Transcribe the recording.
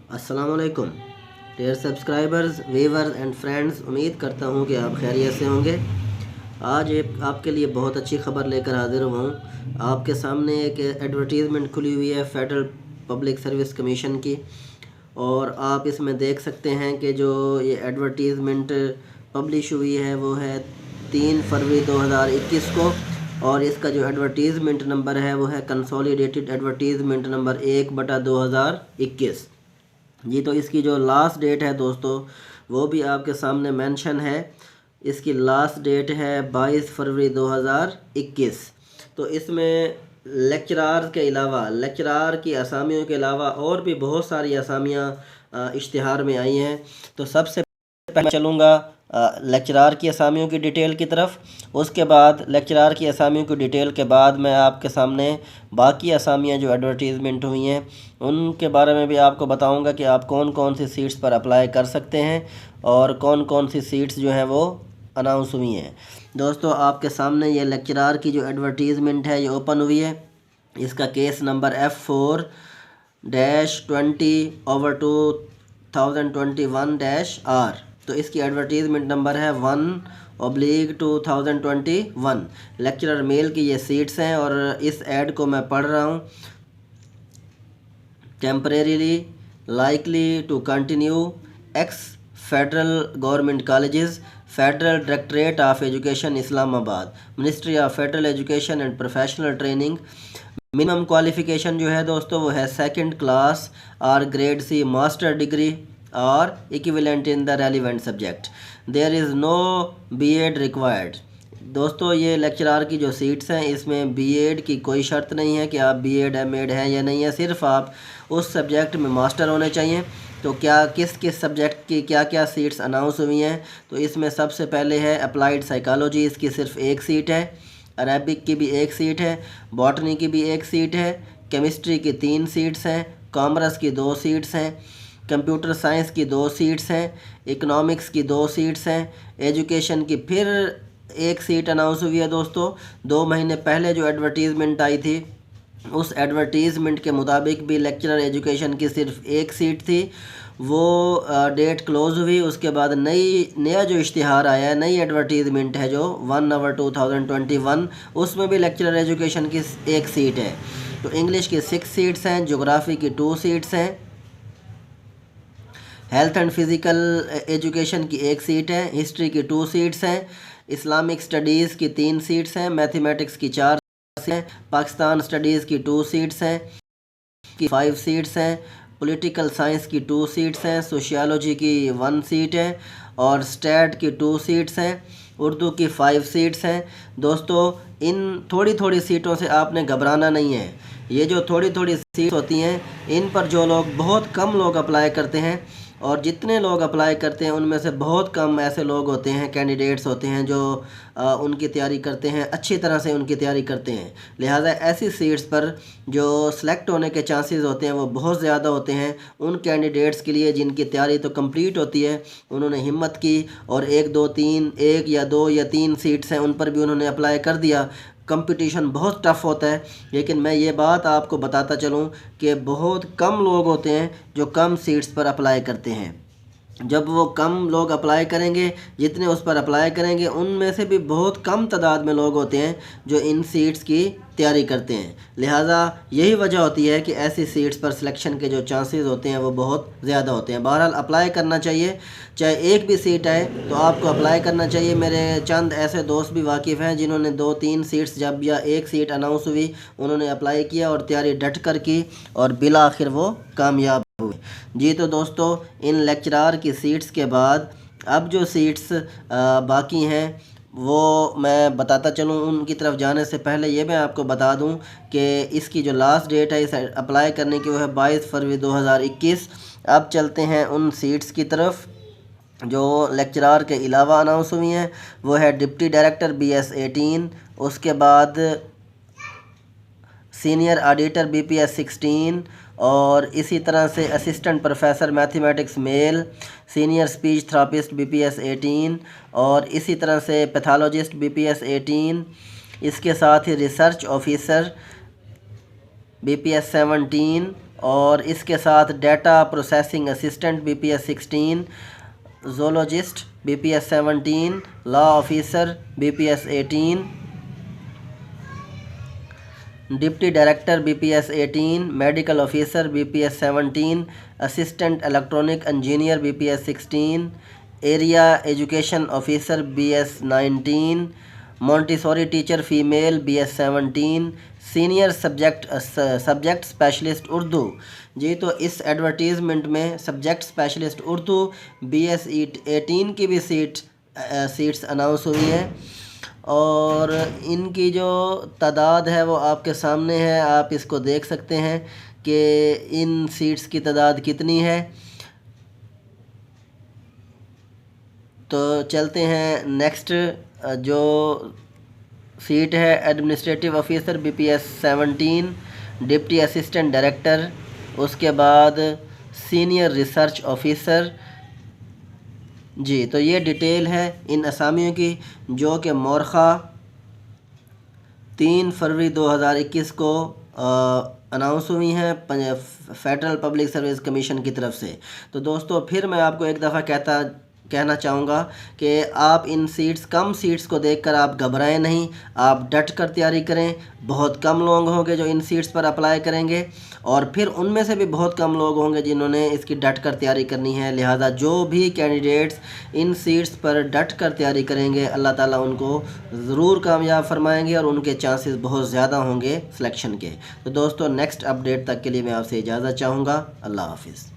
अस्सलाम वालेकुम dear subscribers, viewers and friends. उम्मीद करता हूँ कि आप खैरियत से होंगे। आज एक आपके लिए बहुत अच्छी खबर लेकर हाजिर हुआ हूँ। आपके सामने एक एडवर्टीज़मेंट खुली हुई है फेडरल पब्लिक सर्विस कमीशन की, और आप इसमें देख सकते हैं कि जो ये एडवर्टीज़मेंट पब्लिश हुई है वो है 3 फरवरी 2021 को, और इसका जो एडवर्टीज़मेंट नंबर है वो है कंसोलिडेटेड एडवर्टीज़मेंट नंबर 1/2021। जी, तो इसकी जो लास्ट डेट है दोस्तों वो भी आपके सामने मेंशन है। इसकी लास्ट डेट है 22 फरवरी 2021। तो इसमें लेक्चरार के अलावा, लेक्चरार की असामियों के अलावा और भी बहुत सारी असामियाँ इश्तिहार में आई हैं। तो सबसे पहले चलूँगा लेक्चरार की असामियों की डिटेल की तरफ। उसके बाद लेक्चरार की असामियों की डिटेल के बाद मैं आपके सामने बाकी असामियाँ जो एडवर्टीज़मेंट हुई हैं उनके बारे में भी आपको बताऊंगा कि आप कौन कौन सी सीट्स पर अप्लाई कर सकते हैं और कौन कौन सी सीट्स जो हैं वो अनाउंस हुई हैं। दोस्तों, आपके सामने ये लेक्चरार की जो एडवर्टीज़मेंट है ये ओपन हुई है। इसका केस नंबर F4-20/2021-R। तो इसकी एडवर्टीज़मेंट नंबर है 1/2021। लेक्चरर मेल की ये सीट्स हैं और इस ऐड को मैं पढ़ रहा हूँ। Temporarily likely to continue ex federal government colleges, federal directorate of education Islamabad, ministry of federal education and professional training. Minimum qualification जो है दोस्तों वो है 2nd क्लास और ग्रेड सी मास्टर डिग्री और equivalent in the relevant subject. There is no BEd required. दोस्तों, ये lecturer की जो सीट्स हैं इसमें बीएड की कोई शर्त नहीं है कि आप बीएड एमएड हैं या नहीं है, सिर्फ आप उस सब्जेक्ट में मास्टर होने चाहिए। तो क्या किस किस सब्जेक्ट की क्या क्या सीट्स अनाउंस हुई हैं, तो इसमें सबसे पहले है अप्लाइड साइकोलॉजी, इसकी सिर्फ एक सीट है। अरेबिक की भी एक सीट है, बॉटनी की भी एक सीट है, केमिस्ट्री की 3 सीट्स हैं, कॉमर्स की 2 सीट्स हैं, कंप्यूटर साइंस की 2 सीट्स हैं, इकोनॉमिक्स की 2 सीट्स हैं, एजुकेशन की फिर एक सीट अनाउंस हुई है। दोस्तों, 2 महीने पहले जो एडवर्टीज़मेंट आई थी उस एडवर्टीज़मेंट के मुताबिक भी लेक्चरर एजुकेशन की सिर्फ एक सीट थी। वो डेट क्लोज़ हुई। उसके बाद नया जो इश्तिहार आया है, नई एडवर्टीज़मेंट है जो 1/2021, उसमें भी लेक्चरर एजुकेशन की एक सीट है। तो इंग्लिश की 6 सीट्स हैं, जोग्राफ़ी की 2 सीट्स हैं, हेल्थ एंड फिज़िकल एजुकेशन की एक सीट है, हिस्ट्री की 2 सीट्स हैं, इस्लामिक स्टडीज़ की 3 सीट्स हैं, मैथमेटिक्स की 4 हैं, पाकिस्तान स्टडीज़ की 2 सीट्स हैं, की 5 सीट्स हैं, पॉलिटिकल साइंस की 2 सीट्स हैं, सोशियोलॉजी की 1 सीट है और स्टैट की 2 सीट्स हैं, उर्दू की 5 सीट्स हैं। दोस्तों, इन थोड़ी थोड़ी सीटों से आपने घबराना नहीं है। ये जो थोड़ी थोड़ी सीट होती हैं इन पर जो लोग, बहुत कम लोग अप्लाई करते हैं, और जितने लोग अप्लाई करते हैं उनमें से बहुत कम ऐसे लोग होते हैं, कैंडिडेट्स होते हैं जो उनकी तैयारी करते हैं, अच्छी तरह से उनकी तैयारी करते हैं। लिहाजा ऐसी सीट्स पर जो सेलेक्ट होने के चांसेस होते हैं वो बहुत ज़्यादा होते हैं। उन कैंडिडेट्स के लिए जिनकी तैयारी तो कंप्लीट होती है, उन्होंने हिम्मत की और 1 या 2 या 3 सीट्स हैं उन पर भी उन्होंने अप्लाई कर दिया। कंपटीशन बहुत टफ़ होता है, लेकिन मैं ये बात आपको बताता चलूँ कि बहुत कम लोग होते हैं जो कम सीट्स पर अप्लाई करते हैं। जब वो कम लोग अप्लाई करेंगे, जितने उस पर अप्लाई करेंगे, उनमें से भी बहुत कम तादाद में लोग होते हैं जो इन सीट्स की तैयारी करते हैं। लिहाजा यही वजह होती है कि ऐसी सीट्स पर सिलेक्शन के जो चांसेस होते हैं वो बहुत ज़्यादा होते हैं। बहरहाल अप्लाई करना चाहिए, चाहे एक भी सीट आए तो आपको अप्लाई करना चाहिए। मेरे चंद ऐसे दोस्त भी वाकिफ़ हैं जिन्होंने 2-3 सीट्स, जब या एक सीट अनाउंस हुई, उन्होंने अप्लाई किया और तैयारी डट कर की और बिला आखिर वो कामयाब हुए। जी, तो दोस्तों, इन लेक्चरार की सीट्स के बाद अब जो सीट्स बाकी हैं वो मैं बताता चलूँ। उनकी तरफ जाने से पहले ये मैं आपको बता दूं कि इसकी जो लास्ट डेट है इस अप्लाई करने की वो है 22 फरवरी 2021। अब चलते हैं उन सीट्स की तरफ जो लेक्चरार के अलावा अनाउंस हुई हैं। वो है डिप्टी डायरेक्टर BS 18, उसके बाद सीनियर ऑडिटर BPS 16, और इसी तरह से assistant professor mathematics male, senior speech therapist BPS 18, और इसी तरह से पैथोलॉजिस्ट BPS 18। इसके साथ ही रिसर्च ऑफिसर BPS 17 और इसके साथ data processing assistant BPS 16, geologist BPS 17, law officer BPS 18, deputy director BPS 18, medical officer BPS 17, assistant electronic engineer BPS 16, area education officer BS 19, Montessori teacher female BS 17, senior subject specialist Urdu. जी तो इस advertisement में subject specialist Urdu BS 18 की भी seats announce हुई हैं और इनकी जो तादाद है वो आपके सामने है, आप इसको देख सकते हैं कि इन सीट्स की तादाद कितनी है। तो चलते हैं नेक्स्ट जो सीट है administrative officer BPS 17, deputy assistant director, उसके बाद सीनियर रिसर्च ऑफिसर। जी तो ये डिटेल है इन असामियों की जो कि मौरखा 3 फरवरी 2021 को अनाउंस हुई हैं फेडरल पब्लिक सर्विस कमीशन की तरफ से। तो दोस्तों फिर मैं आपको एक दफ़ा कहना चाहूँगा कि आप इन कम सीट्स को देखकर आप घबराएं नहीं, आप डट कर तैयारी करें। बहुत कम लोग होंगे जो इन सीट्स पर अप्लाई करेंगे और फिर उनमें से भी बहुत कम लोग होंगे जिन्होंने इसकी डट कर तैयारी करनी है। लिहाजा जो भी कैंडिडेट्स इन सीट्स पर डट कर तैयारी करेंगे अल्लाह ताला उनको ज़रूर कामयाब फरमाएंगे और उनके चांसेस बहुत ज़्यादा होंगे सिलेक्शन के। तो दोस्तों नेक्स्ट अपडेट तक के लिए मैं आपसे इजाज़त चाहूँगा। अल्लाह हाफिज़।